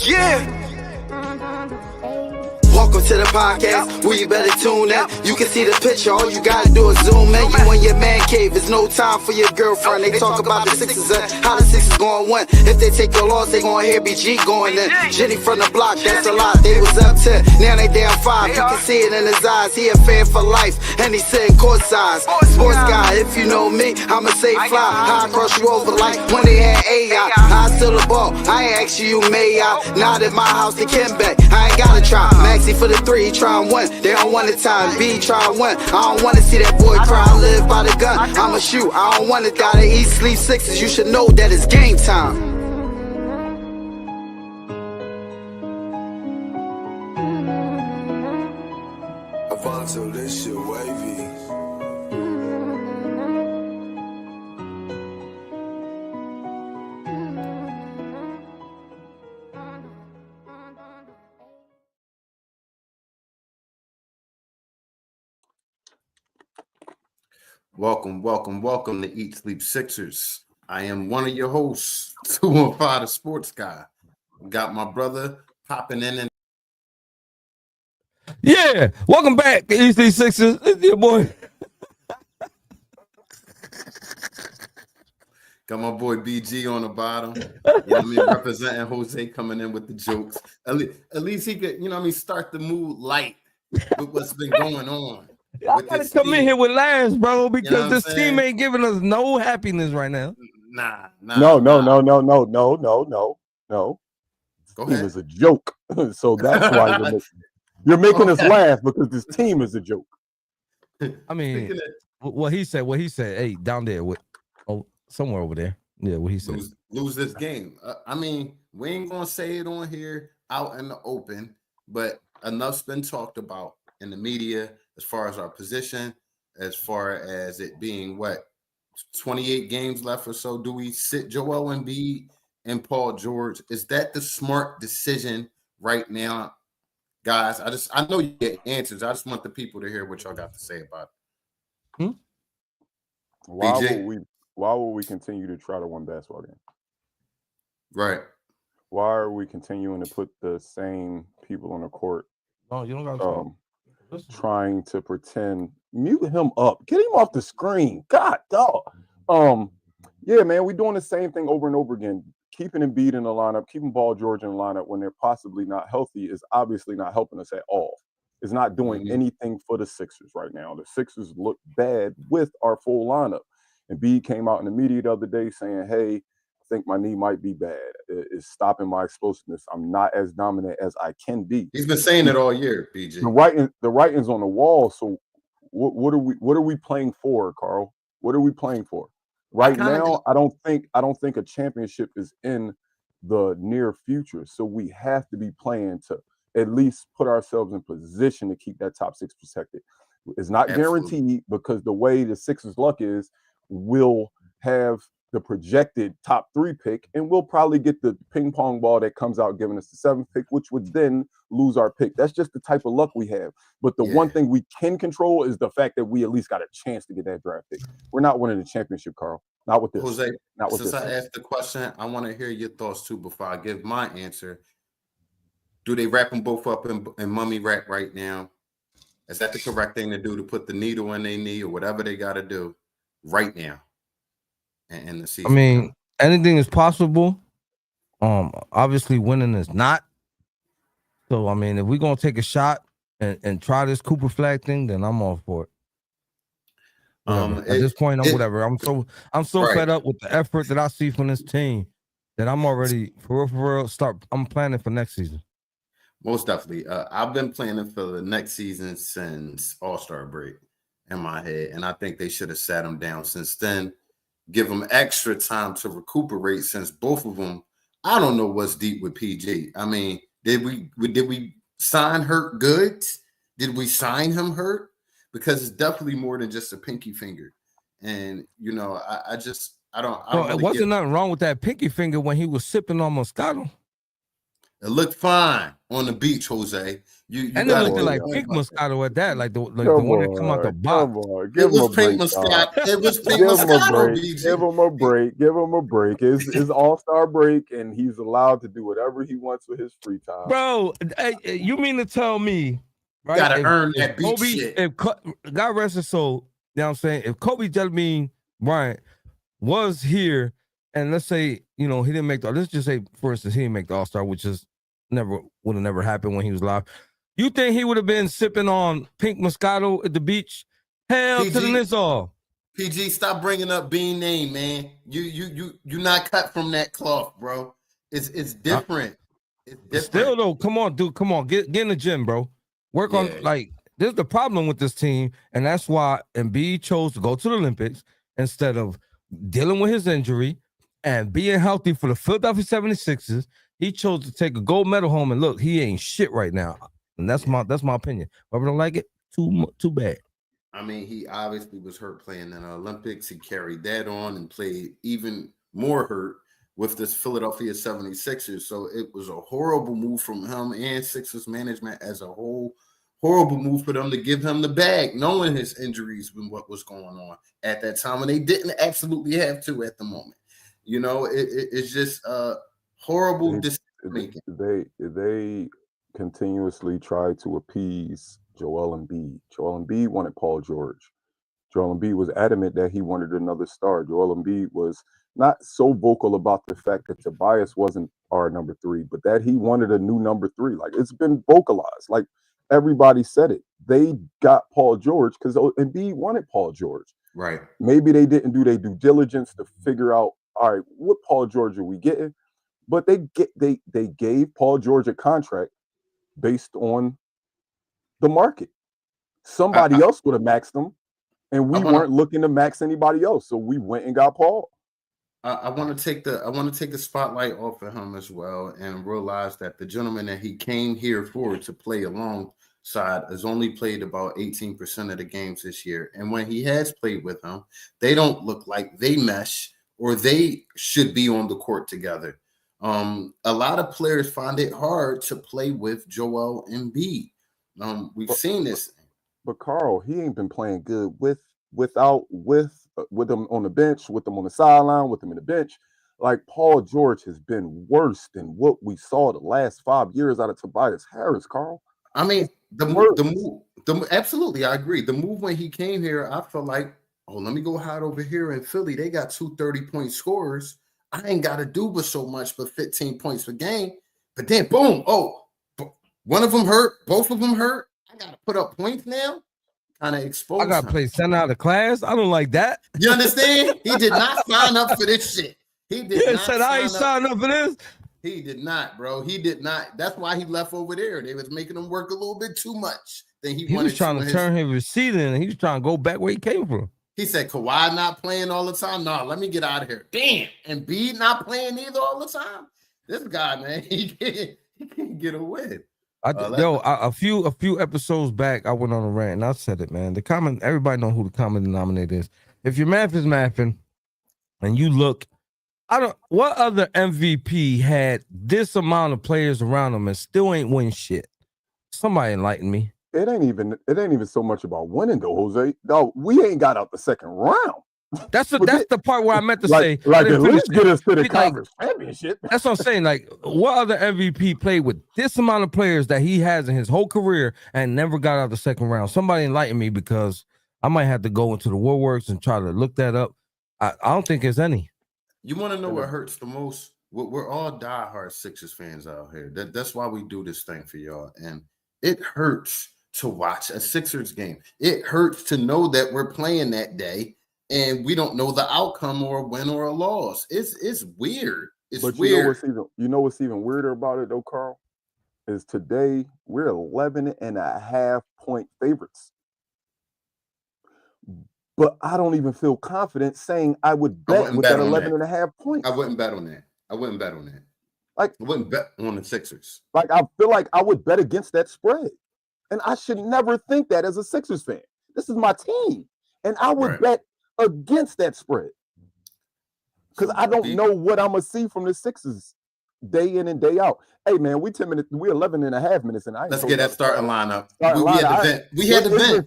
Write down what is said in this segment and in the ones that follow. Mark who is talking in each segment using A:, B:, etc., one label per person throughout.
A: Yeah. Welcome to the podcast, where you better tune in. You can see the picture, all you gotta do is zoom in. You in your man cave, it's no time for your girlfriend. They talk about the Sixers and how the Sixers gonna win. If they take your loss, they gonna hear BG going in. Jenny from the block, that's a lot. They was up 10, now they down 5. You can see it in his eyes, he a fan for life, and he sitting courtside. Sports guy, if you know me, I'ma say fly. How I cross you over like when they had AI. I still the ball, I ain't ask you may I. Not at my house, they can back, I ain't gotta try. Maxi for the 3, he try and win. They don't want the time, B try and win. I don't wanna see that boy cry, I live by the gun. I'ma shoot, I don't wanna die to eat, sleep Sixes. You should know that it's game time.
B: Avanto, this shit wavy.
C: Welcome to Eat Sleep Sixers. I am one of your hosts, 215 the Sports Guy. Got my brother popping in and
D: yeah, welcome back to Eat Sleep Sixers. It's your boy.
C: got my boy BG on the bottom. You know what I mean? Representing Jose, coming in with the jokes. At least he could, you know what I mean, start the mood light with what's been going on.
D: I gotta come in here with laughs, bro, because
C: you know
D: this team ain't giving us no happiness right now.
C: Nah.
E: No.
C: Go
E: Team
C: ahead.
E: is a joke. So that's why you're making us laugh, because this team is a joke.
D: I mean, what he said, hey, down there, somewhere over there. Yeah, what he said.
C: Lose this game. I mean, we ain't gonna say it on here out in the open, but enough's been talked about in the media as far as our position, as far as it being 28 games left or so. Do we sit Joel Embiid and Paul George? Is that the smart decision right now, guys? I know you get answers. I just want the people to hear what y'all got to say about it.
E: Why will we continue to try to win basketball games?
C: Right.
E: Why are we continuing to put the same people on the court?
D: Oh, you don't got
E: trying to pretend. Mute him up. Get him off the screen. God, dog. Yeah, man, we're doing the same thing over and over again. Keeping Embiid in the lineup, keeping Paul George in the lineup when they're possibly not healthy is obviously not helping us at all. It's not doing anything for the Sixers right now. The Sixers look bad with our full lineup. Embiid came out in the media the other day saying, hey, I think my knee might be bad. It's stopping my explosiveness. I'm not as dominant as I can be.
C: He's been saying it all year, BG.
E: The writing's on the wall. So what are we playing for, Carl? What are we playing for? Right now, I don't think a championship is in the near future. So we have to be playing to at least put ourselves in position to keep that top 6 protected. It's not guaranteed, because the way the Sixers' luck is, we'll have the projected top 3 pick, and we'll probably get the ping pong ball that comes out giving us the 7th pick, which would then lose our pick. That's just the type of luck we have. But the one thing we can control is the fact that we at least got a chance to get that draft pick. We're not winning the championship, Carl. Not with this.
C: Jose,
E: not with
C: since
E: this.
C: I asked the question, I want to hear your thoughts too before I give my answer. Do they wrap them both up in mummy wrap right now? Is that the correct thing to do, to put the needle in their knee or whatever they got to do right now? And the season.
D: I mean, anything is possible. Obviously, winning is not. So, I mean, if we're gonna take a shot and try this Cooper flag thing, then I'm all for it. At this point, I'm whatever. I'm so fed up with the effort that I see from this team that I'm already for real. I'm planning for next season.
C: Most definitely. I've been planning for the next season since All-Star break in my head, and I think they should have sat them down since then. Give them extra time to recuperate, since both of them, I don't know what's deep with PG. I mean, did we sign hurt goods? Did we sign him hurt? Because it's definitely more than just a pinky finger. And, you know, I don't.
D: It wasn't nothing wrong with that pinky finger when he was sipping on Moscato.
C: It looked fine on the beach, Jose. You
D: And it
C: gotta
D: looked
C: give
D: like
C: him
D: pink
C: one.
D: Moscato at that, like the
E: Come
D: one that come out the
E: on,
D: box.
E: come on.
C: It
E: Give him
C: was
E: a
C: pink
E: break, dog.
C: Moscato. It was pink
E: Give him a
C: Moscato,
E: break. Give
C: BG.
E: him a break. Give him a break. It's All-Star break, and he's allowed to do whatever he wants with his free time.
D: Bro, you mean to tell me, right?
C: Gotta earn
D: If
C: that beach
D: Kobe,
C: shit.
D: God rest his soul, you know what I'm saying? If Kobe Jellybean Bryant was here, and let's say, he didn't make let's just say, for instance, he didn't make the All-Star, which is would have never happened when he was alive. You think he would have been sipping on pink Moscato at the beach? Hell to the
C: PG,
D: Nizzle.
C: PG, stop bringing up Bean name, man. You not cut from that cloth, bro. It's different. It's different.
D: Still though, come on, dude, come on, get in the gym, bro. Work on This is the problem with this team, and that's why Embiid chose to go to the Olympics instead of dealing with his injury and being healthy for the Philadelphia 76ers. He chose to take a gold medal home, and look, he ain't shit right now. And that's my opinion. Whoever don't like it, too bad.
C: I mean, he obviously was hurt playing in the Olympics. He carried that on and played even more hurt with this Philadelphia 76ers. So it was a horrible move from him and Sixers management as a whole. Horrible move for them to give him the bag, knowing his injuries and what was going on at that time. And they didn't absolutely have to at the moment. It's just horrible decision-making.
E: They continuously try to appease Joel Embiid. Joel Embiid wanted Paul George. Joel Embiid was adamant that he wanted another star. Joel Embiid was not so vocal about the fact that Tobias wasn't our number 3, but that he wanted a new number 3. Like, it's been vocalized. Like, everybody said it. They got Paul George because Embiid wanted Paul George.
C: Right.
E: Maybe they didn't do their due diligence to figure out, all right, what Paul George are we getting? But they gave Paul George a contract based on the market. Somebody else would have maxed him, and we weren't looking to max anybody else. So we went and got Paul.
C: I want to take the spotlight off of him as well and realize that the gentleman that he came here for to play alongside has only played about 18% of the games this year. And when he has played with him, they don't look like they mesh or they should be on the court together. A lot of players find it hard to play with Joel Embiid. We've seen this.
E: But Carl, he ain't been playing good with them on the bench, with them on the sideline, with them in the bench. Like, Paul George has been worse than what we saw the last 5 years out of Tobias Harris, Carl.
C: I mean, the move, absolutely, I agree. The move when he came here, I felt like, let me go hide over here in Philly. They got 2 30-point scorers. I ain't got to do but so much but 15 points per game. But then, boom, one of them hurt, both of them hurt. I got to put up points now. Kind of exposed.
D: I got to play sent out of class. I don't like that.
C: You understand? He did not sign up for this shit. He did not
D: said I ain't signed up for this.
C: He did not, bro. He did not. That's why he left over there. They was making him work a little bit too much. Then he
D: was trying to turn his receipt in, and he was trying to go back where he came from.
C: He said, Kawhi not playing all the time. No, let me get out of here. Damn. And Embiid not playing either all the time. This guy, man, he can't get a win.
D: A few episodes back, I went on a rant and I said it, man. Everybody know who the common denominator is. If your math is mathing, and you look, what other MVP had this amount of players around him and still ain't win shit? Somebody enlighten me.
E: It ain't even so much about winning though, Jose. No, we ain't got out the second round.
D: That's the part where I meant to say.
E: At least get us to the conference championship.
D: That's what I'm saying. Like, what other MVP played with this amount of players that he has in his whole career and never got out the second round? Somebody enlighten me, because I might have to go into the woodworks and try to look that up. I don't think there's any.
C: You want to know what hurts the most? We're all diehard Sixers fans out here. That's why we do this thing for y'all. And it hurts to watch a Sixers game. It hurts to know that we're playing that day and we don't know the outcome or a win or a loss. It's weird. It's weird.
E: You know what's even weirder about it though, Carl? Is today we're 11.5 point favorites. But I don't even feel confident saying I would bet with that 11.5 points.
C: I wouldn't bet on that. Like, I wouldn't bet on the Sixers.
E: Like, I feel like I would bet against that spread. And I should never think that as a Sixers fan. This is my team. And I would bet against that spread. Because I don't know what I'm going to see from the Sixers day in and day out. Hey man, we 10 minutes, we 11 and a half minutes, and I ain't
C: Let's
E: told
C: get
E: y'all
C: that starting lineup.
E: starting
C: We had
E: lineup.
C: the vent. We had the vent.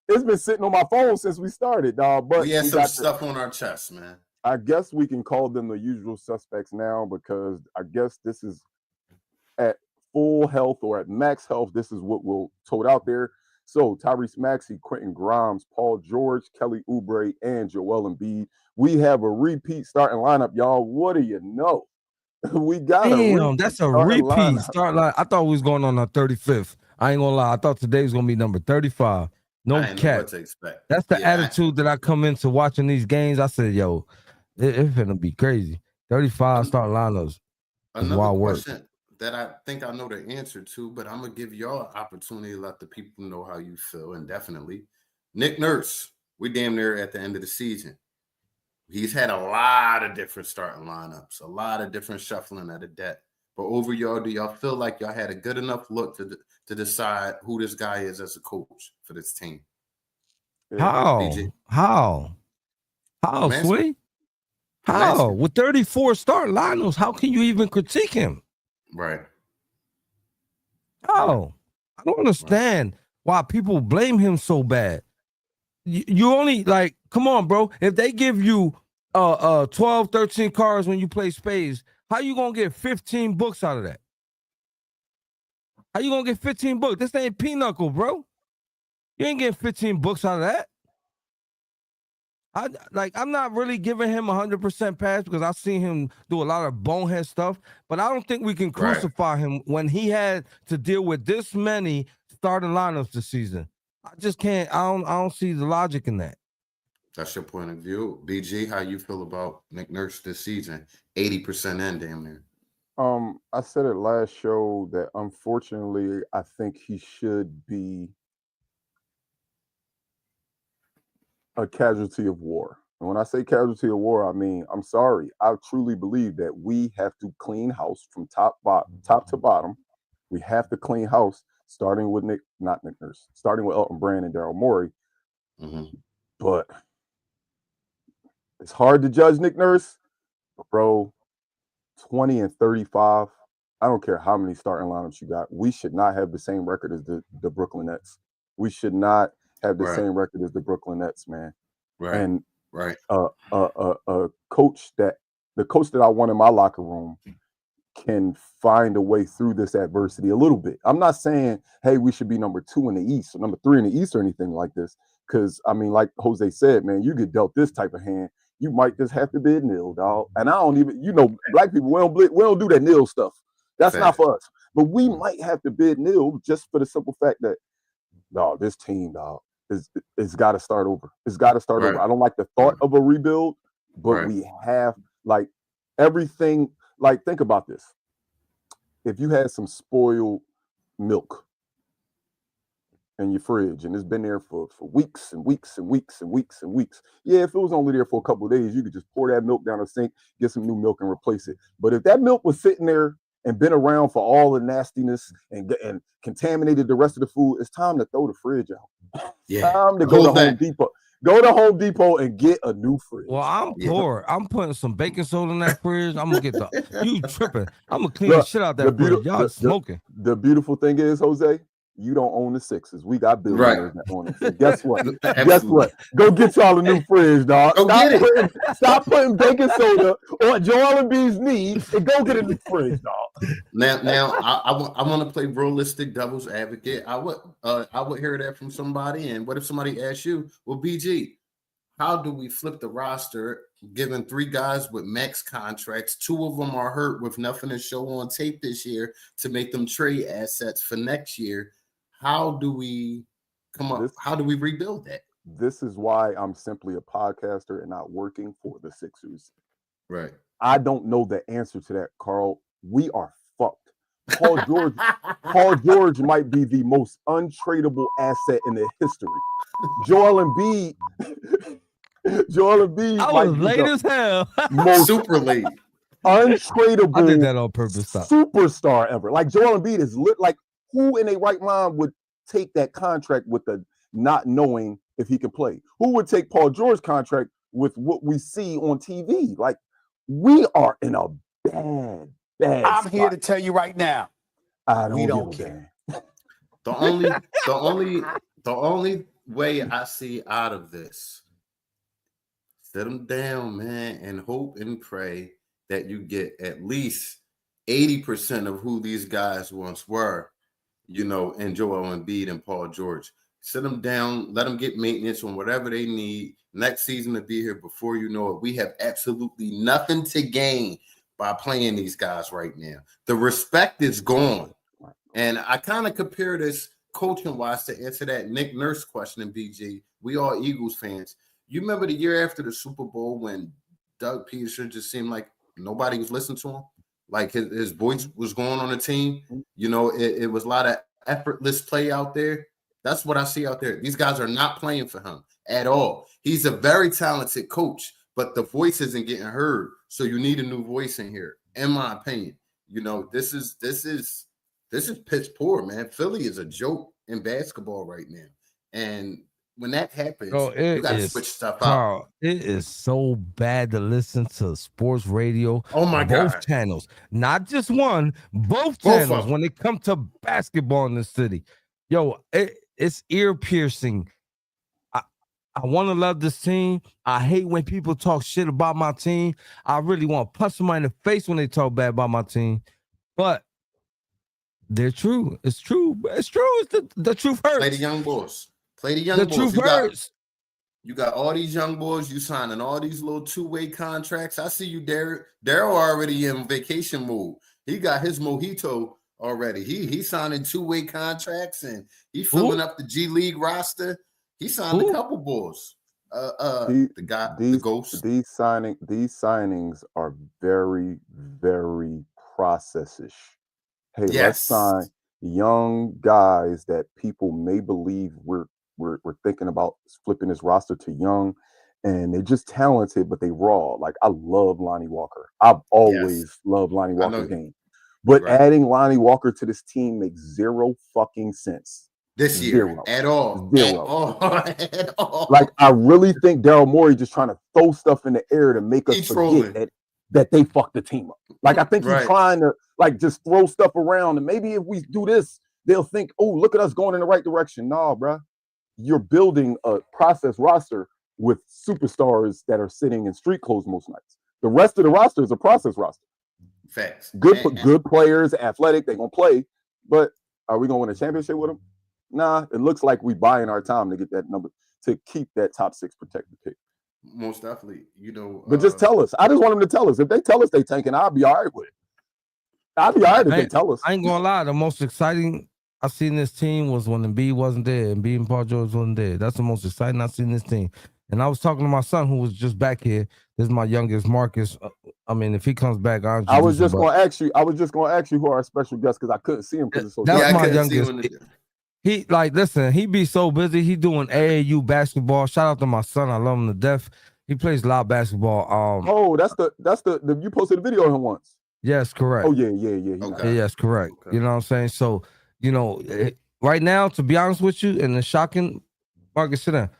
E: It's been sitting on my phone since we started, dog. But
C: We had some
E: got
C: stuff on our chest, man.
E: I guess we can call them the usual suspects now, because I guess this is at full health or at max health. This is what we'll tote out there. So Tyrese Maxey, Quentin Grimes, Paul George, Kelly Oubre, and Joel Embiid. We have a repeat starting lineup, y'all. What do you know? We got
D: Damn, that's a
E: starting
D: repeat
E: lineup.
D: start line. I thought we was going on our 35th. I ain't gonna lie. I thought today was gonna be number 35. No
C: I didn't know
D: cap.
C: what to expect.
D: That's the attitude that I come into watching these games. I said, yo, it's gonna be crazy. 35 starting lineups.
C: Another question that I think I know the answer to, but I'm gonna give y'all an opportunity to let the people know how you feel. And definitely, Nick Nurse, we damn near at the end of the season. He's had a lot of different starting lineups, a lot of different shuffling of the deck. But over y'all, do y'all feel like y'all had a good enough look to decide who this guy is as a coach for this team?
D: How?
C: BG?
D: How, Sweet? How? With 34 starting lineups, how can you even critique him?
C: Right.
D: How? I don't understand why people blame him so bad. You only, like, come on, bro. If they give you 12, 13 cards when you play spades, how you gonna get 15 books out of that? How you gonna get 15 books? This ain't pinochle, bro. You ain't getting 15 books out of that. I'm not really giving him 100% pass, because I've seen him do a lot of bonehead stuff, but I don't think we can crucify him when he had to deal with this many starting lineups this season. I just can't. I don't see the logic in that.
C: That's your point of view. BG, how you feel about Nick Nurse this season? 80% in, damn near.
E: I said it last show that unfortunately I think he should be a casualty of war. And when I say casualty of war, I mean, I'm sorry. I truly believe that we have to clean house from top to bottom. We have to clean house, starting with not Nick Nurse, starting with Elton Brand and Daryl Morey. But it's hard to judge Nick Nurse, but bro, 20 and 35. I don't care how many starting lineups you got. We should not have the same record as the Brooklyn Nets. We should not have the same record as the Brooklyn Nets, man. And the coach that I want in my locker room can find a way through this adversity a little bit. I'm not saying, hey, we should be number 2 in the East or number 3 in the East or anything like this. Because I mean, like Jose said, man, you get dealt this type of hand, you might just have to bid nil, dog. And I don't even, black people, we don't do that nil stuff. That's not for us. But we might have to bid nil just for the simple fact that, dog, this team, dog, it's got to start over. It's got to start over. I don't like the thought of a rebuild, but we have, like, everything. Like, think about this. If you had some spoiled milk in your fridge and it's been there for weeks and weeks and weeks and weeks and weeks, yeah, if it was only there for a couple of days, you could just pour that milk down the sink, get some new milk and replace it. But if that milk was sitting there and been around for all the nastiness and contaminated the rest of the food, it's time to throw the fridge out.
C: Yeah.
E: Time to go to Home Depot. Go to Home Depot and get a new fridge.
D: Well, I'm poor. I'm putting some baking soda in that fridge. I'm gonna get you tripping. I'm gonna clean the shit out that fridge. Y'all smoking.
E: The beautiful thing is, Jose, you don't own the Sixers. We got billionaires that own it. So guess what? Guess what? Go get y'all a new fridge, dog. Stop putting baking soda on Joel Embiid's knee and go get a new fridge, dog.
C: Now I want to play realistic devil's advocate. I would hear that from somebody. And what if somebody asks you, well, BG, how do we flip the roster given 3 guys with max contracts? 2 of them are hurt with nothing to show on tape this year to make them trade assets for next year. How do we come up? How do we rebuild that?
E: This is why I'm simply a podcaster and not working for the Sixers.
C: Right.
E: I don't know the answer to that, Carl. We are fucked. Paul George might be the most untradeable asset in the history. Joel Embiid
D: I was late as hell.
C: Super late.
E: Untradeable.
D: I did that on purpose.
E: Superstar ever. Like Joel Embiid is lit. Like, who in their right mind would take that contract with the not knowing if he can play? Who would take Paul George's contract with what we see on TV? Like, we are in a bad
F: I'm
E: spot.
F: here to tell you right now.
E: I
F: we
E: don't
F: don't
E: give a
F: care.
E: damn.
C: The only way I see out of this, sit them down, man, and hope and pray that you get at least 80% of who these guys once were, in Joel Embiid and Paul George. Sit them down, let them get maintenance on whatever they need. Next season to be here before you know it. We have absolutely nothing to gain by playing these guys right now. The respect is gone. And I kind of compare this coaching-wise to answer that Nick Nurse question in BG. We all Eagles fans. You remember the year after the Super Bowl when Doug Peterson just seemed like nobody was listening to him? Like his voice was going on the team. It was a lot of effortless play out there. That's what I see out there. These guys are not playing for him at all. He's a very talented coach, but the voice isn't getting heard. So you need a new voice in here, in my opinion. This is piss poor, man. Philly is a joke in basketball right now. And when that happens, you got to switch stuff
D: Carl,
C: out.
D: it is so bad to listen to sports radio.
C: Oh my
D: both
C: God.
D: channels, not just one, both channels when it comes to basketball in the city. Yo, it's ear piercing. I want to love this team. I hate when people talk shit about my team. I really want to punch somebody in the face when they talk bad about my team. But they're true. It's true. It's true. It's the truth hurts.
C: Play the young boys.
D: The truth hurts.
C: You got all these young boys. You signing all these little two-way contracts. I see you, Derek. Daryl already in vacation mode. He got his mojito already. He signing two-way contracts and he filling up the G League roster. He signed a couple boys. The Ghost.
E: These signings are very, very process-ish. Hey, let's sign young guys that people may believe we're thinking about flipping this roster to young, and they're just talented, but they raw. Like, I love Lonnie Walker. I've always loved Lonnie Walker's game. But adding Lonnie Walker to this team makes zero fucking sense.
C: This year, at all.
E: Like, I really think Daryl Morey just trying to throw stuff in the air to make us forget that they fucked the team up. Like, I think he's trying to just throw stuff around, and maybe if we do this, they'll think, oh, look at us going in the right direction. Nah, bruh. You're building a process roster with superstars that are sitting in street clothes most nights. The rest of the roster is a process roster.
C: Facts.
E: Good players, athletic, they're going to play, but are we going to win a championship with them? Nah, it looks like we buying our time to get that number, to keep that top 6 protected pick.
C: Most definitely,
E: But just tell us. I just want them to tell us. If they tell us they tanking, I'll be all right with it. I'll be all right if they tell us.
D: I ain't gonna lie. The most exciting I seen this team was when Embiid wasn't there. Embiid and Paul George wasn't there. That's the most exciting I seen this team. And I was talking to my son who was just back here. This is my youngest, Marcus. I mean, if he comes back,
E: I was just gonna ask you who are our special guests because I couldn't see him because it's so.
D: That's my youngest. He listen. He be so busy. He doing AAU basketball. Shout out to my son. I love him to death. He plays a lot of basketball.
E: That's the you posted a video of him once.
D: Yes, correct.
E: Oh yeah.
D: Okay. Yes, correct. Okay. You know what I'm saying? So, right now, to be honest with you, and the shocking, Marcus, sit down.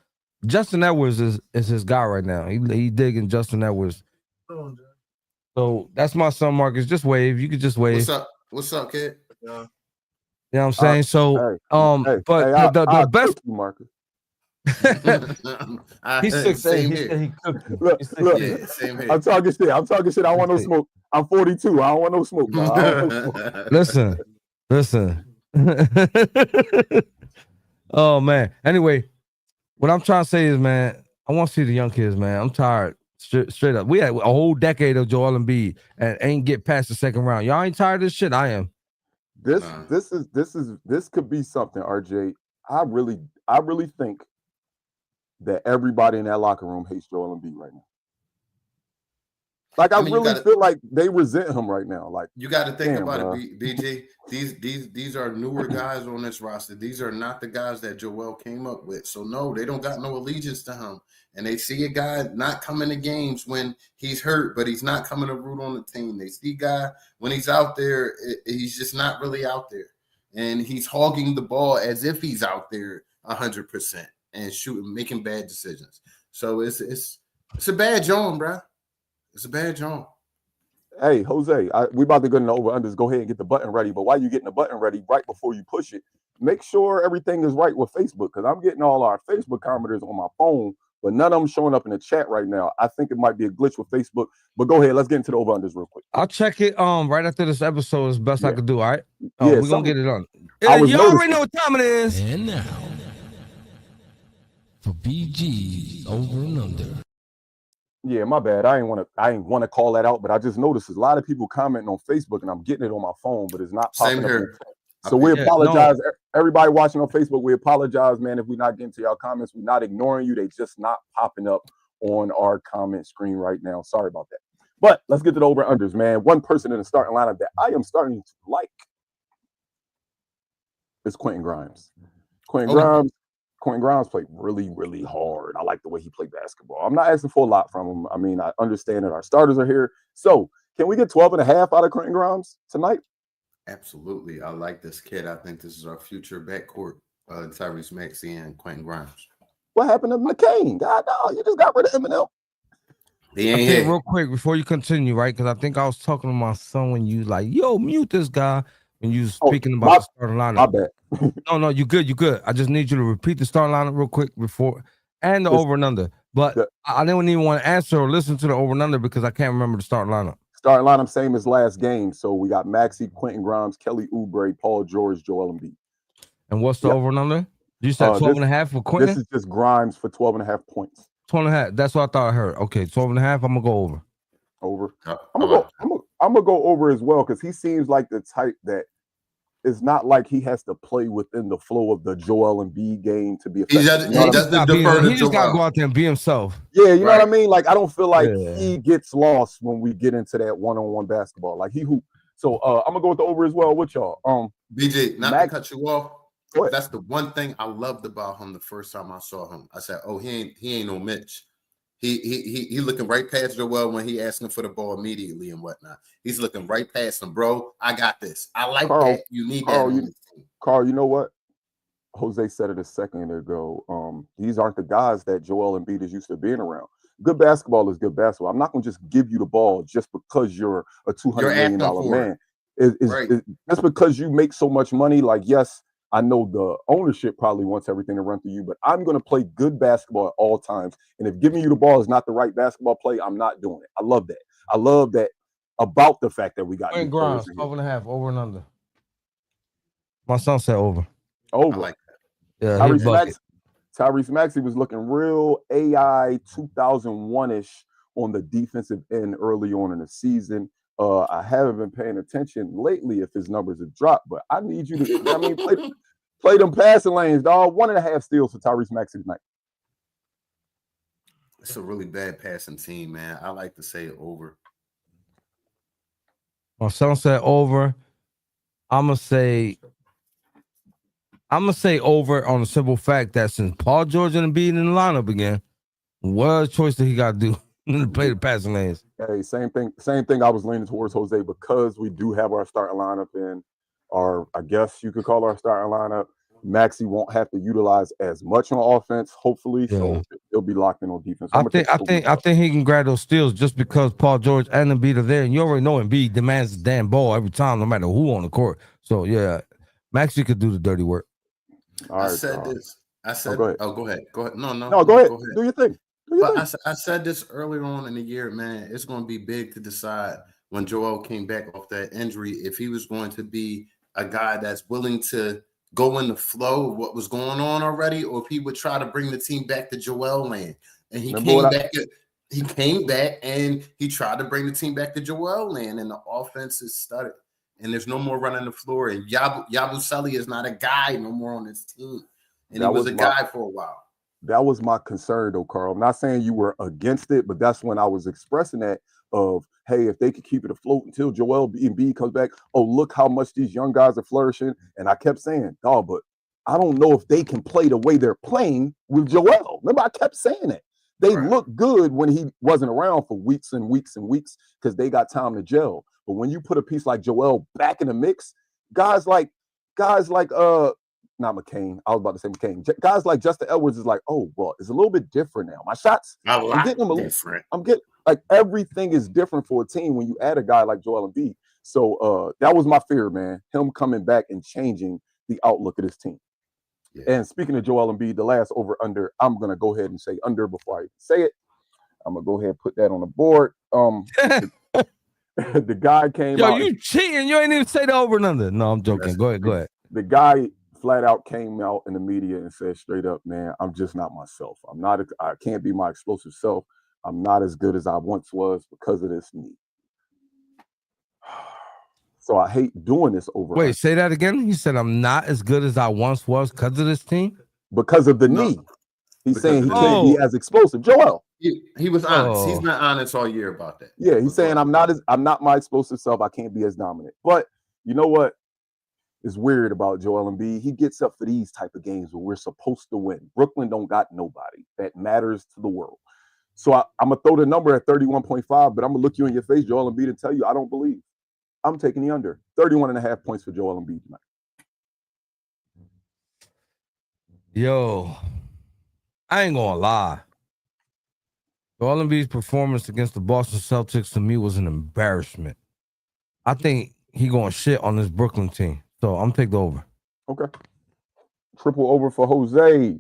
D: Justin Edwards is his guy right now. He digging Justin Edwards. So that's my son, Marcus. Just wave. You could just wave.
C: What's up, kid?
D: You know what I'm saying? So, the best,
E: Marcus.
D: He's 16. He said he cooked you.
E: Look,
C: same here.
E: I'm talking shit. I don't want no smoke. I'm 42. I don't want no smoke. No, I don't want no smoke.
D: Listen. Oh man. Anyway, what I'm trying to say is, man, I want to see the young kids, man. I'm tired. Straight up. We had a whole decade of Joel Embiid and ain't get past the second round. Y'all ain't tired of this shit? I am.
E: This could be something, RJ. I really think that everybody in that locker room hates Joel Embiid right now. Like, I really feel like they resent him right now. Like,
C: you got to think about it, BJ. These are newer guys on this roster. These are not the guys that Joel came up with. So no, they don't got no allegiance to him. And they see a guy not coming to games when he's hurt, but he's not coming to root on the team. They see a guy when he's out there, he's just not really out there, and he's hogging the ball as if he's out there 100% and shooting, making bad decisions. So it's a bad job, bro. It's a bad job.
E: Hey, Jose, we about to go into over-unders. Go ahead and get the button ready. But while you're getting the button ready, right before you push it, make sure everything is right with Facebook, because I'm getting all our Facebook commenters on my phone, but none of them showing up in the chat right now. I think it might be a glitch with Facebook. But go ahead. Let's get into the over-unders real quick.
D: I'll check it right after this episode as best I could do. All right.
E: Yeah,
D: We're gonna get it on.
E: I was
D: You
E: noticing.
D: already know what time it is.
F: And now for BG's over and under.
E: Yeah, my bad. I ain't want to call that out, but I just noticed there's a lot of people commenting on Facebook, and I'm getting it on my phone, but it's not popping
C: Same
E: up.
C: here.
E: So we apologize. Everybody watching on Facebook, we apologize, man, if we're not getting to y'all comments. We're not ignoring you. They just not popping up on our comment screen right now. Sorry about that. But let's get to the over-unders, man. One person in the starting lineup that I am starting to like is Quentin Grimes. Quentin Grimes played really, really hard. I like the way he played basketball. I'm not asking for a lot from him. I mean, I understand that our starters are here. So can we get 12 and a half out of Quentin Grimes tonight?
C: Absolutely. I like this kid. I think this is our future backcourt, Tyrese Maxey and Quentin Grimes.
E: What happened to McCain? God, no, you just got rid of Eminem.
C: He ain't here.
D: Real quick before you continue, right? Because I think I was talking to my son when you like, yo, mute this guy when you was speaking about the starting lineup.
E: My bad.
D: No, you good. You good. I just need you to repeat the starting lineup real quick before and the over and under. But I didn't even want to answer or listen to the over and under because I can't remember the starting lineup.
E: Starting lineup same as last game. So we got Maxey, Quentin Grimes, Kelly Oubre, Paul George, Joel Embiid.
D: And what's the over and under? You said 12 and a half for Quentin?
E: This is just Grimes for 12 and a half points.
D: 12 and a half. That's what I thought I heard. Okay, 12 and a half. I'm gonna go over.
E: I'm gonna go over as well, because he seems like the type that it's not like he has to play within the flow of the Joel Embiid game to be effective.
D: He just got to go out there and be himself.
E: Yeah, you know what I mean? Like, I don't feel like he gets lost when we get into that one-on-one basketball. Like, he hoop. So I'm gonna go with the over as well with y'all.
C: BJ, not to cut you off. That's the one thing I loved about him the first time I saw him. I said, "Oh, he ain't no Mitch. He looking right past Joel when he asking for the ball immediately and whatnot. He's looking right past him, bro. I got this. I like that. You need that.
E: Carl, you know what? Jose said it a second ago. These aren't the guys that Joel Embiid is used to being around. Good basketball is good basketball. I'm not gonna just give you the ball just because you're a $200 million man. It's just because you make so much money. Like, yes, I know the ownership probably wants everything to run through you, but I'm going to play good basketball at all times. And if giving you the ball is not the right basketball play, I'm not doing it. I love that. I love that about the fact that we got
D: Grimes, 12 and a half, over and under. My son said over.
E: Over.
C: I like
E: Yeah,
C: that.
E: Tyrese Maxey was looking real AI 2001-ish on the defensive end early on in the season. I haven't been paying attention lately if his numbers have dropped, but I need you to play them passing lanes, dog. 1.5 steals for Tyrese Maxey tonight.
C: It's a really bad passing team, man. I like to say over.
D: My son said over. I'm gonna say over on the simple fact that since Paul George and Embiid in the lineup again, what choice did he got to do to play the passing lanes?
E: Hey, same thing. I was leaning towards Jose because we do have our starting lineup in our, I guess you could call our starting lineup. Maxey won't have to utilize as much on offense, hopefully. Yeah. So he'll be locked in on defense.
D: I think he can grab those steals just because Paul George and Embiid are there, and you already know Embiid demands the damn ball every time, no matter who on the court. So yeah, Maxey could do the dirty work.
E: All right,
C: I said,
E: go ahead.
C: Oh, go ahead. Go ahead. No,
E: go ahead. Do your thing.
C: I said this earlier on in the year, man. It's going to be big to decide when Joel came back off that injury if he was going to be a guy that's willing to go in the flow of what was going on already, or if he would try to bring the team back to Joel land. And he came back and he tried to bring the team back to Joel land, and the offense is stuttered. And there's no more running the floor. And Yabusele is not a guy no more on this team. And he was a guy for a while.
E: That was my concern, though, Carl. I'm not saying you were against it, but that's when I was expressing that of, hey, if they could keep it afloat until Joel Embiid comes back, oh, look how much these young guys are flourishing. And I kept saying, dog, but I don't know if they can play the way they're playing with Joel. Remember, I kept saying that. They looked good when he wasn't around for weeks and weeks and weeks because they got time to gel. But when you put a piece like Joel back in the mix, guys like not McCain. I was about to say McCain. Guys like Justin Edwards is like, oh, well, it's a little bit different now. My shots, I'm getting them a little different. I'm Like everything is different for a team when you add a guy like Joel Embiid. So that was my fear, man. Him coming back and changing the outlook of this team.
C: Yeah.
E: And speaking of Joel Embiid, the last over under, I'm gonna go ahead and say under before I even say it. I'm gonna go ahead and put that on the board. The guy came out.
D: You cheating? You ain't even say the over and under. No, I'm joking. Go ahead.
E: The guy flat out came out in the media and said straight up, man, I'm just not myself. I can't be my explosive self. I'm not as good as I once was because of this knee. So I hate doing this over.
D: Wait, say that again. He said I'm not as good as I once was because of this team.
E: Because of the knee. He's saying he can't be as explosive. Joel.
C: He was honest. He's been honest all year about that.
E: Yeah, he's saying I'm not my explosive self. I can't be as dominant. But you know what is weird about Joel Embiid? He gets up for these type of games where we're supposed to win. Brooklyn don't got nobody that matters to the world. So I'm gonna throw the number at 31.5, but I'm gonna look you in your face, Joel Embiid, and tell you I don't believe. I'm taking the under. 31.5 points for Joel Embiid tonight.
D: Yo, I ain't gonna lie. Joel Embiid's performance against the Boston Celtics to me was an embarrassment. I think he gonna shit on this Brooklyn team. So I'm taking the over.
E: Okay. Triple over for Jose.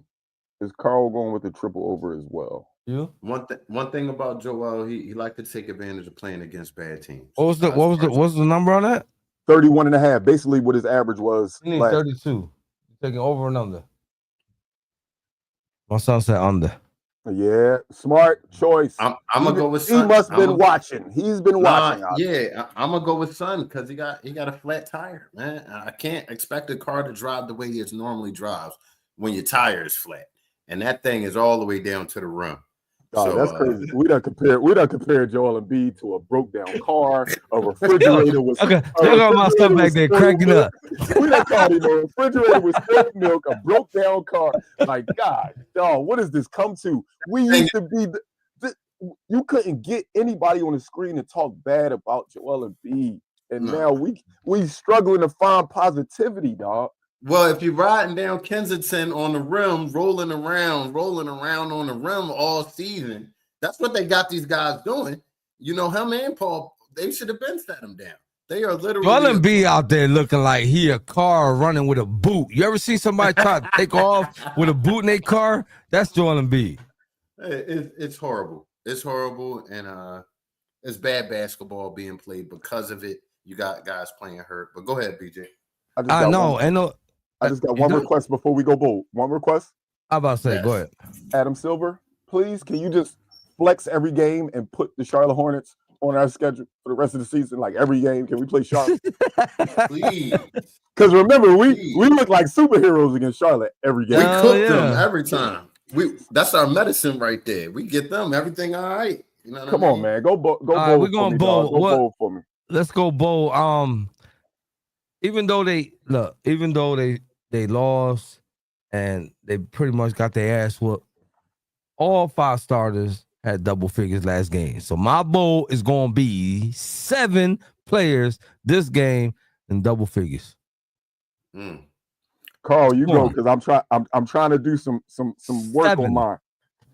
E: Is Carl going with the triple over as well?
D: Yeah.
C: One thing about Joel, he liked to take advantage of playing against bad teams.
D: What's the number on that?
E: 31.5. Basically what his average was.
D: He needs 32. Taking over and under. My son said under.
E: Yeah, smart choice.
C: I'm gonna go with Son.
E: He must have been watching. He's been watching.
C: Yeah, I'm gonna go with Son because he got a flat tire, man. I can't expect a car to drive the way it normally drives when your tire is flat, and that thing is all the way down to the rim.
E: Oh,
C: so,
E: that's crazy. We done compared Joel Embiid to a broke down car, a refrigerator was.
D: Okay, check out my stuff back there, cracking up.
E: We done called him a refrigerator with spilled milk, a broke down car. Like, God, dog, what does this come to? We used to be. You couldn't get anybody on the screen to talk bad about Joel Embiid, and now we struggling to find positivity, dog.
C: Well, if you're riding down Kensington on the rim, rolling around on the rim all season, that's what they got these guys doing. You know, him and Paul, they should have been set him down. They are literally
D: Joel Embiid out there looking like he a car running with a boot. You ever see somebody try to take off with a boot in their car? That's Joel Embiid.
C: It's horrible. It's horrible, and it's bad basketball being played because of it. You got guys playing hurt. But go ahead, BJ.
E: I just got one request before we go bold. One request.
D: I'm about to say, go ahead.
E: Adam Silver, please, can you just flex every game and put the Charlotte Hornets on our schedule for the rest of the season? Like every game, can we play Charlotte?
C: Please.
E: Because remember, we look like superheroes against Charlotte every game.
C: We cook them every time. That's our medicine right there. We get them everything all right. You know
E: Come on, man. Go bold. We're going bold. Go bold for me.
D: Let's go bold. Even though they lost and they pretty much got their ass whooped, all 5 starters had double figures last game. So my bowl is going to be 7 players this game in double figures.
E: Carl, you go because I'm trying to do some work
D: 7.
E: on mine.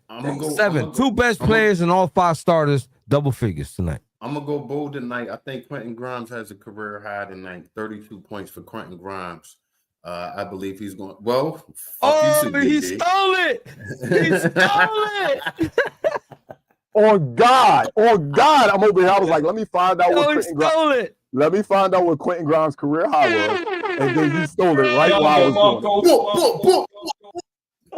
C: I'm gonna go
D: 7. 2 best players and all 5 starters double figures tonight.
C: I'm gonna go bold tonight. I think Quentin Grimes has a career high tonight. 32 points for Quentin Grimes. I believe he's going. Well,
D: he stole it. He stole it.
E: On God, I'm over here. I was like, let me find out what Quentin
D: Grimes.
E: Let me find out what Quentin Grimes' career high was, and then he stole it right while I was doing it.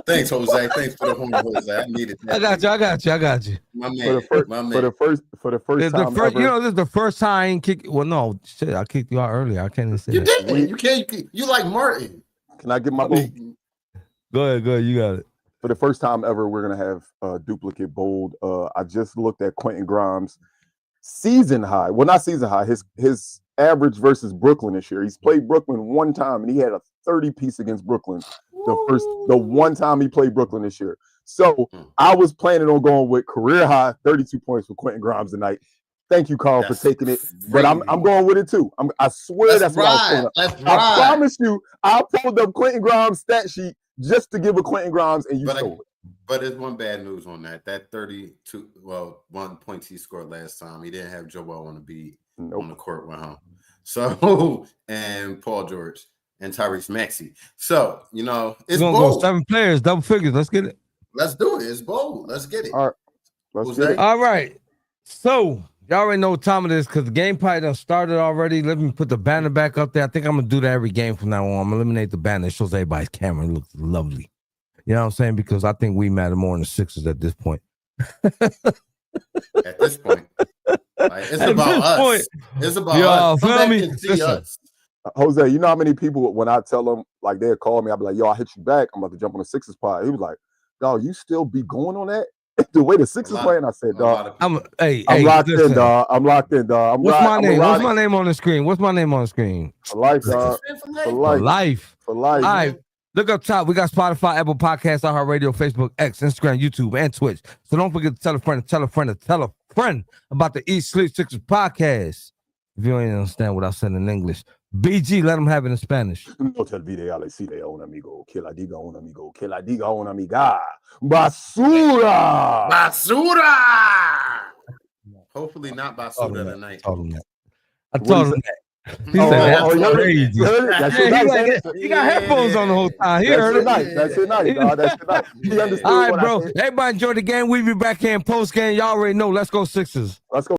C: Thanks, Jose. Thanks for the homework, Jose. I needed that.
D: I got you.
C: My man.
E: For the first time ever.
D: This is the first time I ain't kicked. Well, no, shit, I kicked you out earlier. I can't even say
C: you
D: that.
C: Didn't. You can't. You like Martin.
E: Can I get my bold?
D: Go ahead. You got it.
E: For the first time ever, we're gonna have a duplicate bold. I just looked at Quentin Grimes' season high. Well, not season high. His average versus Brooklyn this year. He's played Brooklyn one time, and he had a 30-piece against Brooklyn. The one time he played Brooklyn this year. So I was planning on going with career high 32 points for Quentin Grimes tonight. Thank you, Carl, for taking it. But I'm going with it too. I swear that's what I was doing. I promise you, I pulled up Quentin Grimes' stat sheet just to give a Quentin Grimes, and you stole it.
C: But there's one bad news on that. That 32, 1 points he scored last time. He didn't have Joel on the beat on the court with him. So, and Paul George and Tyrese Maxey. So, it's
D: We're gonna
C: bold.
D: go 7 players, double figures. Let's get it.
C: Let's do it. It's bold. Let's get it.
E: All right. Let's get it.
D: All right. So y'all already know what time it is because the game probably done started already. Let me put the banner back up there. I think I'm gonna do that every game from now on. I'm gonna eliminate the banner. It shows everybody's camera. It looks lovely. You know what I'm saying? Because I think we matter more than the Sixers at this point.
C: At this point. It's about us. It's about us. Come back and see us.
E: Jose, you know how many people, when I tell them, like, they'll call me, I'll be like, yo, I'll hit you back. I'm about to jump on the Sixers pod. He was like, dog, you still be going on that? The way the Sixers playing, I said, dog, I'm locked in, dog. I'm locked in, dog.
D: What's my name? What's my name on the screen? What's my name on the screen?
E: For life, dog. For life.
D: All right. Look up top. We got Spotify, Apple Podcasts, iHeartRadio, Facebook, X, Instagram, YouTube, and Twitch. So don't forget to tell a friend, about the Eat Sleep Sixers podcast. If you ain't understand what I said in English, BG, let them have it in Spanish.
E: No te olvides, Alexide, un amigo. Que la diga un amigo. Que la diga una amiga. Basura!
C: Basura! Hopefully not basura tonight.
D: I told him that. He said that's crazy. He got headphones on the whole time. He heard it.
E: That's it nice, dog. That's it nice. He understood.
D: All right, bro. Everybody enjoy the game. We'll be back here in post game. Y'all already know. Let's go Sixers.
E: Let's go.